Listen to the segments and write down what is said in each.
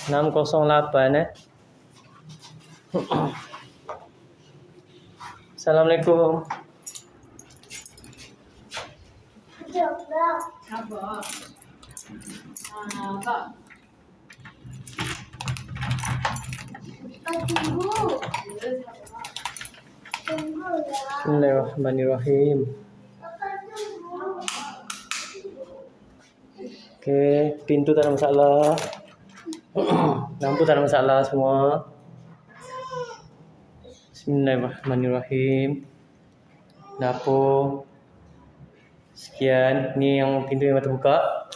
608 Assalamualaikum. Bismillahirrahmanirrahim. Okey, pintu tak ada masalah. Lampu tak ada masalah semua. Bismillahirrahmanirrahim. Dapur. Sekian. Ni yang pintu yang terbuka.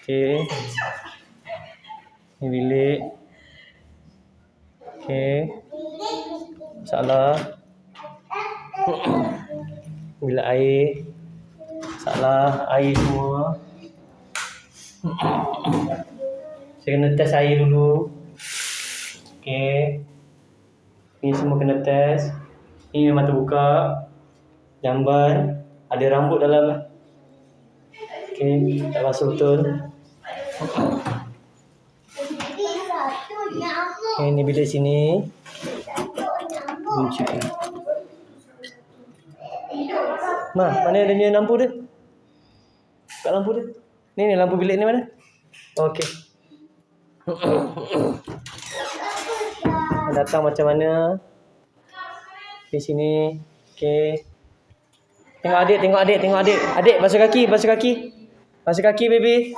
Okey. Ni bilik. Okey. Masalah. Bilik air. Masalah air semua. Saya kena test air dulu. Okey. Ni semua kena test. Ni memang terbuka. Jamban. Ada rambut dalam. Okey. Tak basuh betul. Okey. Ni bilik sini. Kunci. Mana adanya lampu dia? Kat lampu dia. Ni lampu bilik ni mana? Okey. Datang macam mana? Di sini. Okey. Tengok adik. Adik basuh kaki. Basuh kaki baby.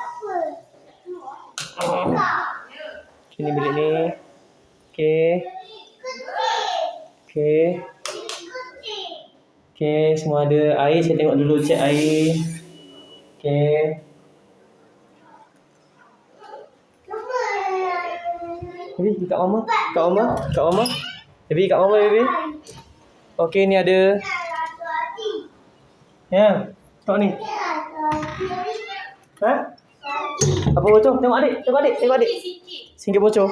Ini bilik ni. Okey. Okey, semua ada air. Saya tengok dulu cek air. Okey. Baby, kat mama. Baby, kat mama, baby. Okey, ni ada. Ya, tengok ni. Ha? Apa bocor? Tengok adik. Singgah bocor.